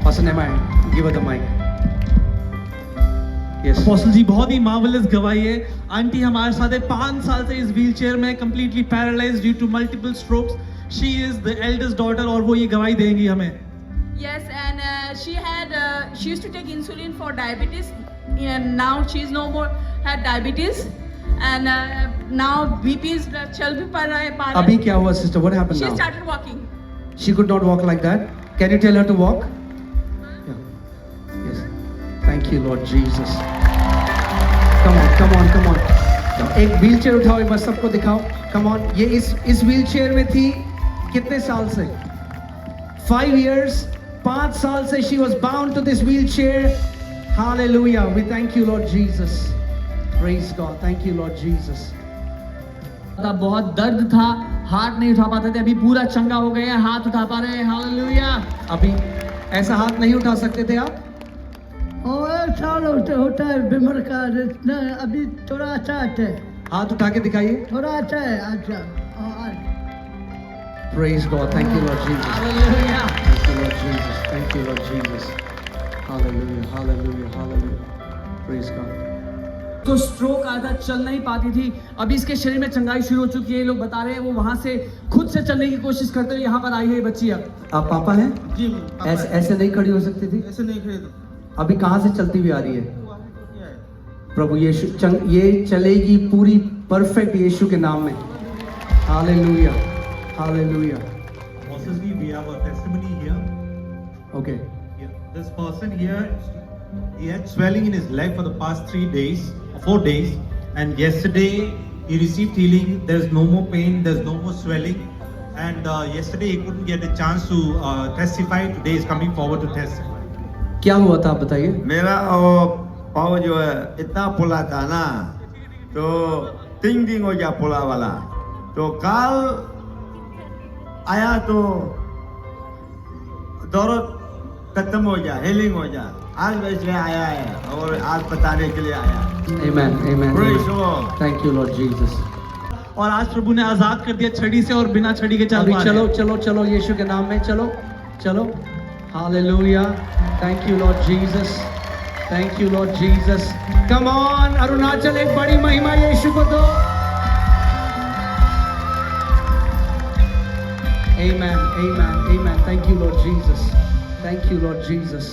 Pastor Nehemiah, give her the mic. Yes. Apostle ji बहुत ही marvellous गवाही है। आंटी हमारे साथ है 5 साल से इस व्हीलचेयर में, completely paralysed due to multiple strokes. She is the eldest daughter और वो ये गवाही देंगी हमें। Yes, and she used to take insulin for diabetes, and now she's no more had diabetes, and now BP is चल भी पा रहा है। अभी क्या हुआ sister? What happened She now? started walking. She could not walk like that. Can you tell her to walk? Yeah. Yes. Thank you, Lord Jesus. Come on, come on, come on. एक wheelchair उठाओ, एक बार सबको दिखाओ। Come on. ये इस wheelchair में थी कितने साल से? 5 years. 5 साल से she was bound to this wheelchair. Hallelujah. We thank you, Lord Jesus. Praise God. Thank you, Lord Jesus. बहुत दर्द था, हाथ नहीं उठा पाते थे, अभी पूरा चंगा हो गए हैं, हाथ उठा पा रहे हैं। हालेलुया। अभी ऐसा हाथ नहीं उठा सकते थे आप? और साल होता है बीमार का ना, अभी थोड़ा अच्छा है, हाथ उठा के दिखाइए। थोड़ा अच्छा है। अच्छा Praise God. Thank you, Lord Jesus. Hallelujah. Thank you, Lord Jesus. Thank you, Lord Jesus. Hallelujah. Hallelujah. Hallelujah. Praise God. तो स्ट्रोक आया था, चल नहीं पाती थी, अभी इसके शरीर में चंगाई शुरू हो चुकी है। लोग बता रहे हैं वो वहां से खुद से चलने की कोशिश करते हुए यहाँ पर आई है ये बच्ची। अब आप पापा हैं? जी ऐसे नहीं खड़ी हो सकती थी? ऐसे नहीं खड़े। अभी कहाँ से चलती हुई आ रही है? प्रभु यीशु ये चलेगी पूरी परफेक्ट यीशु के नाम में। Hallelujah. Hallelujah. Mostly we have a testimony here. Okay. Yeah. This person here, he had swelling in his leg for the past 3 days, 4 days, and yesterday he received healing. There's no more pain, there's no more swelling, and yesterday he couldn't get a chance to testify. Today he's coming forward to testify. क्या हुआ था आप बताइए? मेरा पाँव जो है इतना फुला था ना, तो टिंग हो गया फुला वाला। तो कल आया तो दर्द खत्म हो गया, हीलिंग हो गया। आज वैसे आया है और आज बताने के लिए आया। Amen. Amen. Praise the Lord. Thank you, Lord Jesus. और आज प्रभु ने आजाद कर दिया छड़ी से, और बिना छड़ी के चल अभी पा रहे चलो हैं। चलो चलो यीशु के नाम में चलो चलो। Hallelujah. Thank you, Lord Jesus. Thank you, Lord Jesus. Come on, Arunachal, एक बड़ी महिमा यीशु को दो। Amen. Amen. Amen. Thank you, Lord Jesus. Thank you, Lord Jesus.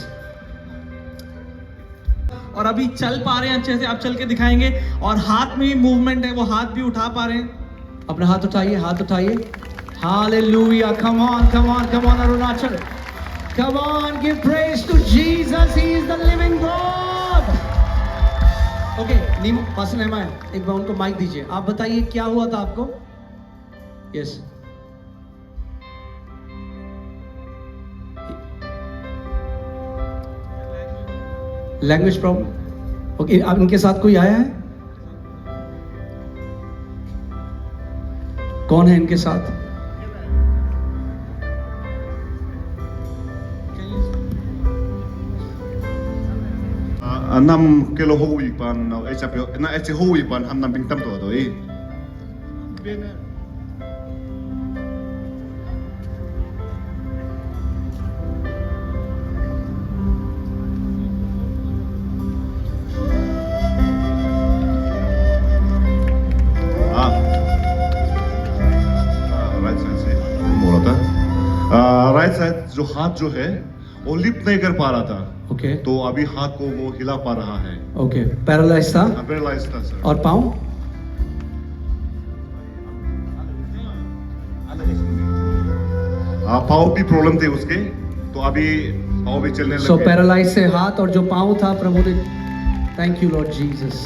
और अभी चल पा रहे हैं अच्छे से। आप चल के दिखाएंगे, और हाथ में भी मूवमेंट है, वो हाथ भी उठा पा रहे हैं। अपना हाथ उठाइए, हाथ उठाइए। Hallelujah. Come on, come on, come on, Arunachal. Come on, give praise to Jesus. He is the living God. Okay, नीमू, पास में है, एक बार उनको माइक दीजिए। आप बताइए क्या हुआ था आपको? Yes. Language problem. ओके, अब इनके साथ कोई आया है? कौन है इनके साथ? นำเกลโฮอีกปันเอาไอจับน่าไอจะโฮอีกปันทำนำเป็นตั้มตัวเอง राइट साइड से बोला था। राइट साइड जो हाथ जो है वो लिफ्ट नहीं कर पा रहा था। ओके, तो अभी हाथ को वो हिला पा रहा है। ओके, पैरालाइज था पैरालाइज था सर। और पाँव? पाँव भी प्रॉब्लम थे उसके, तो अभी पाँव भी चलने सो लगे। पैरालाइज से हाथ और जो पाँव था प्रभु ने। Thank you Lord Jesus.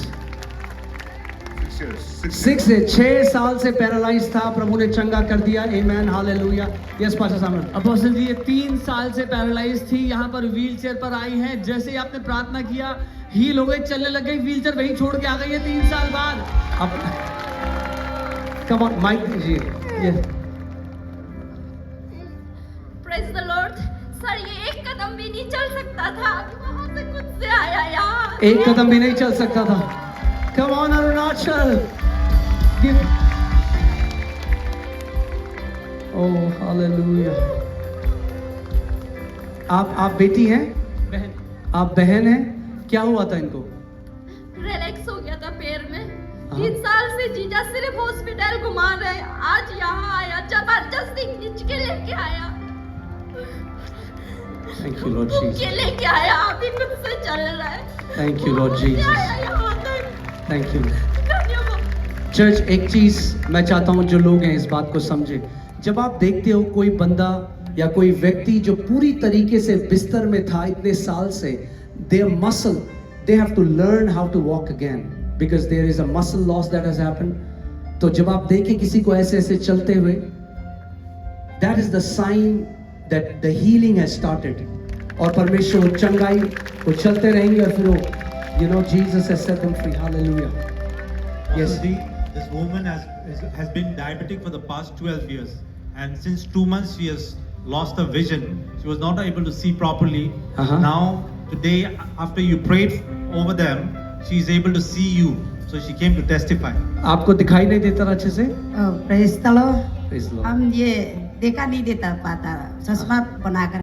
6 साल से पैरालाइज था, प्रभु ने चंगा कर दिया। आमेन, हालेलुया। यस पास्टर सामने। अपोस्टल जी ये 3 साल से पैरालाइज थी, यहाँ पर व्हीलचेयर पर आई है। जैसे ही आपने प्रार्थना किया, हील हो गई, चलने लग गई, व्हीलचेयर वहीं छोड़ के आ गई है 3 साल बाद। अब कम ऑन, माइक दीजिए। Yes, Praise the Lord. Sir ये एक कदम भी नहीं चल सकता था, वहाँ से खुद से आया यार। एक कदम भी नहीं चल सकता था। Come on Arunachal. Oh, hallelujah. आप बेटी हैं? बहन आप बहन हैं? क्या हुआ था इनको? रिलैक्स हो गया था पैर में। हाँ। 3 साल से जीजा सिर्फ हॉस्पिटल घुमा रहे, आज यहाँ आया, जबरदस्ती खींच के लेके आया, थैंक यू लॉर्ड घूम जीसस, के लेके आया, अभी खुद से चल रहा है। थैंक यू लॉर्ड जीसस, आया यहाँ तक। Thank you. धन्यवाद। चर्च, एक चीज मैं चाहता हूं जो लोग हैं इस बात को समझे। जब आप देखते हो कोई बंदा या कोई व्यक्ति जो पूरी तरीके से बिस्तर में था इतने साल से, their muscle, they have to learn how to walk again because there is a muscle loss that has happened. तो जब आप देखें किसी को ऐसे ऐसे चलते हुए, that is the sign that the healing has started. और परमेश्वर वो चंगाई, वो चलते रहेंगे और फिर वो, you know, Jesus has set them free. Hallelujah. Yes. Also, this woman has been diabetic for the past 12 years, and since 2 months she has lost her vision. She was not able to see properly. Uh-huh. Now today, after you prayed over them, she is able to see you. So she came to testify. आपको दिखाई नहीं देता अच्छे से? Press the Lord. Praise the Lord. हम ये देखा नहीं देता पाता, चश्मा बनाकर